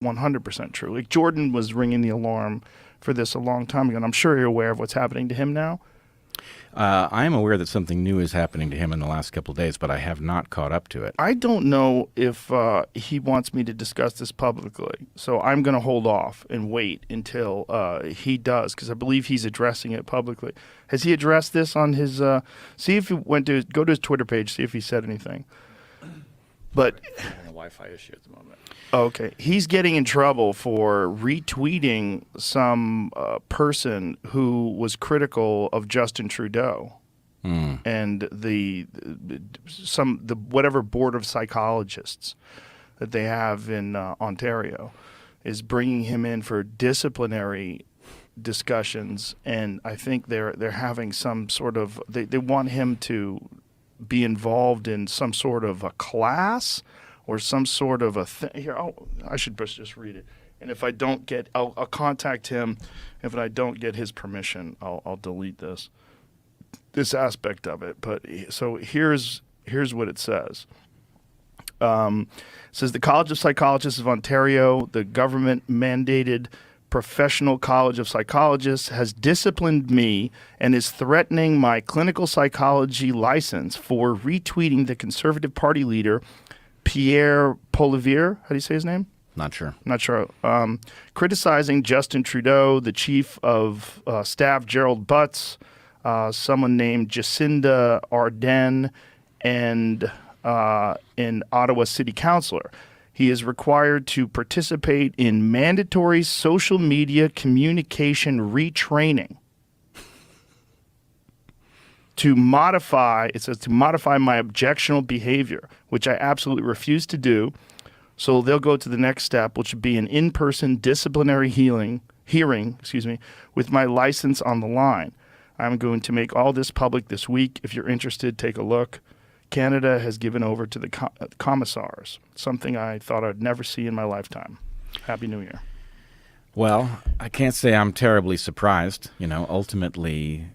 100% true. Like Jordan was ringing the alarm for this a long time ago, and I'm sure you're aware of what's happening to him now. I am aware that something new is happening to him in the last couple of days, but I have not caught up to it. I don't know if he wants me to discuss this publicly, so I'm going to hold off and wait until he does, because I believe he's addressing it publicly. Has he addressed this on his? See if he go to his Twitter page, see if he said anything. But I'm having a Wi-Fi issue at the moment. Okay, he's getting in trouble for retweeting some person who was critical of Justin Trudeau and the whatever board of psychologists that they have in Ontario is bringing him in for disciplinary discussions, and I think they're having some sort of they want him to be involved in some sort of a class or some sort of a thing. Here, I should just read it. And if I don't get, I'll contact him. If I don't get his permission, I'll delete this aspect of it. But so here's what it says. It says the College of Psychologists of Ontario, the government-mandated Professional College of Psychologists, has disciplined me and is threatening my clinical psychology license for retweeting the Conservative Party leader Pierre Poilievre, how do you say his name? Not sure. Criticizing Justin Trudeau, the chief of staff Gerald Butts, someone named Jacinda Ardern, and an Ottawa city councillor. He is required to participate in mandatory social media communication retraining. To modify my objectionable behavior, which I absolutely refuse to do. So they'll go to the next step, which would be an in-person disciplinary hearing, with my license on the line. I'm going to make all this public this week. If you're interested, take a look. Canada has given over to the commissars, something I thought I'd never see in my lifetime. Happy New Year. Well, I can't say I'm terribly surprised. Ultimately,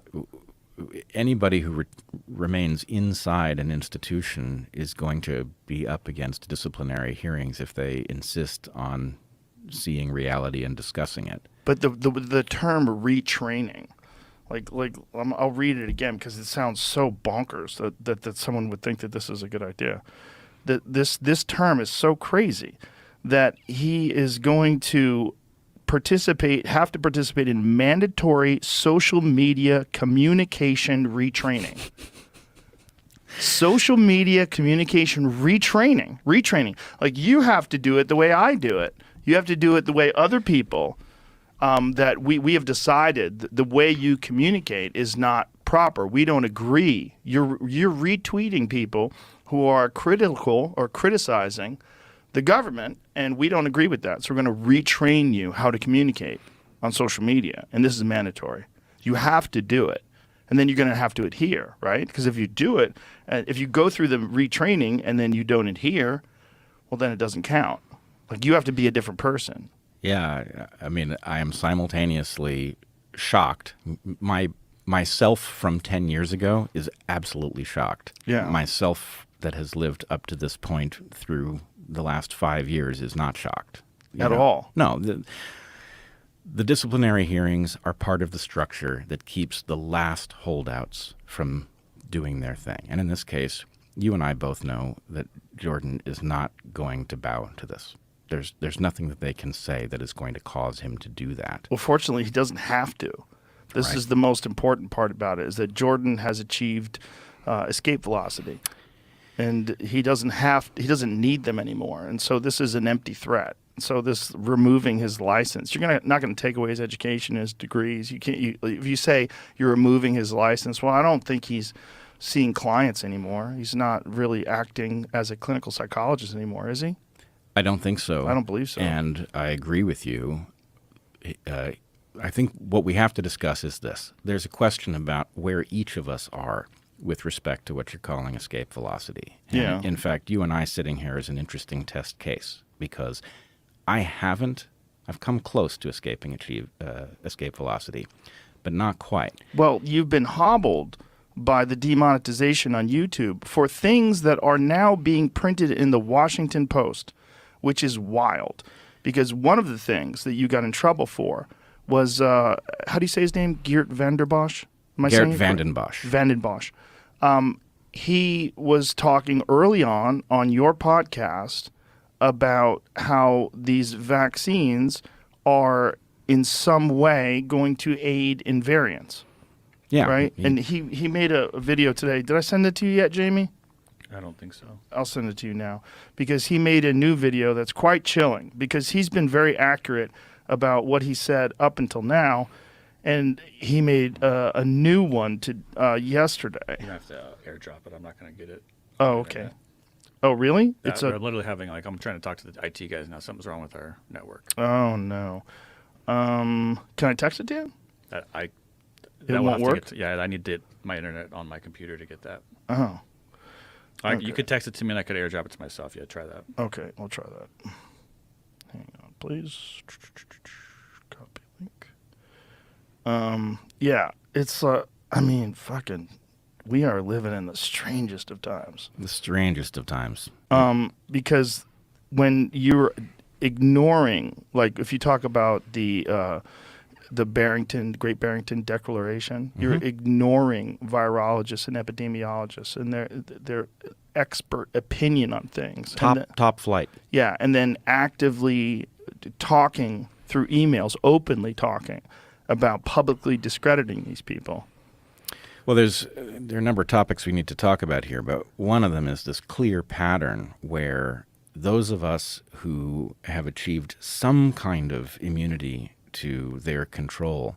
anybody who remains inside an institution is going to be up against disciplinary hearings if they insist on seeing reality and discussing it. But the term retraining, I'll read it again because it sounds so bonkers that someone would think that this is a good idea. That this term is so crazy that he is going to have to participate in mandatory social media communication retraining. Social media communication retraining. Like, you have to do it the way I do it. You have to do it the way other people that we have decided the way you communicate is not proper. We don't agree. You're retweeting people who are critical or criticizing the government, and we don't agree with that. So we're going to retrain you how to communicate on social media, and this is mandatory. You have to do it, and then you're going to have to adhere, right? Because if you do it, if you go through the retraining and then you don't adhere, well, then it doesn't count. Like, you have to be a different person. Yeah, I mean, I am simultaneously shocked. Myself from 10 years ago is absolutely shocked. Yeah. Myself that has lived up to this point through the last 5 years is not shocked. At all? No. The disciplinary hearings are part of the structure that keeps the last holdouts from doing their thing. And in this case, you and I both know that Jordan is not going to bow to this. There's nothing that they can say that is going to cause him to do that. Well, fortunately, he doesn't have to. This is the most important part about it, is that Jordan has achieved escape velocity. And he doesn't need them anymore. And so this is an empty threat. So this removing his license, you're not going to take away his education, his degrees. If you say you're removing his license, well, I don't think he's seeing clients anymore. He's not really acting as a clinical psychologist anymore, is he? I don't think so. I don't believe so. And I agree with you. I think what we have to discuss is this. There's a question about where each of us are with respect to what you're calling escape velocity. And yeah. In fact, you and I sitting here is an interesting test case because I've come close to escape velocity, but not quite. Well, you've been hobbled by the demonetization on YouTube for things that are now being printed in the Washington Post, which is wild. because one of the things that you got in trouble for was, how do you say his name? Geert Vanderbosch? Am I Geert saying it correct? Vandenbosch. Vandenbosch. He was talking early on your podcast about how these vaccines are in some way going to aid in variants. Yeah. Right? And he made a video today. Did I send it to you yet, Jamie? I don't think so. I'll send it to you now. Because he made a new video that's quite chilling. Because he's been very accurate about what he said up until now. And he made a new one yesterday. You have to airdrop it. I'm not going to get it. Oh, okay. Oh, really? Yeah, we're literally having, I'm trying to talk to the IT guys now. Something's wrong with our network. Oh, no. Can I text it to you? That won't work? I need my internet on my computer to get that. Oh. Okay. You could text it to me and I could airdrop it to myself. Yeah, try that. Okay, I'll try that. Hang on, please. Copy link. Yeah, it's, fucking, we are living in the strangest of times. The strangest of times. Because when you're ignoring, like if you talk about the Great Barrington Declaration, you're ignoring virologists and epidemiologists and their expert opinion on things. Top flight. Yeah, and then actively talking through emails, openly talking about publicly discrediting these people. Well, there are a number of topics we need to talk about here, but one of them is this clear pattern where those of us who have achieved some kind of immunity to their control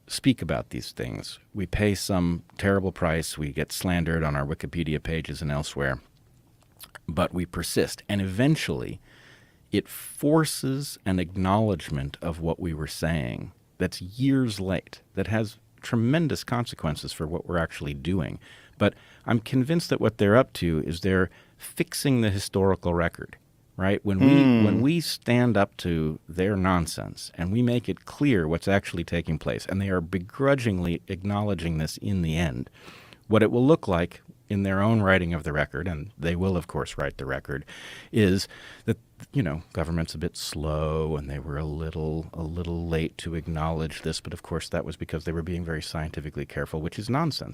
speak about these things. We pay some terrible price. We get slandered on our Wikipedia pages and elsewhere, but we persist. And eventually, it forces an acknowledgement of what we were saying that's years late, that has tremendous consequences for what we're actually doing. But I'm convinced that what they're up to is they're fixing the historical record, right? When we stand up to their nonsense and we make it clear what's actually taking place, and they are begrudgingly acknowledging this in the end, what it will look like in their own writing of the record, and they will, of course, write the record, is that, government's a bit slow and they were a little late to acknowledge this, but of course that was because they were being very scientifically careful, which is nonsense.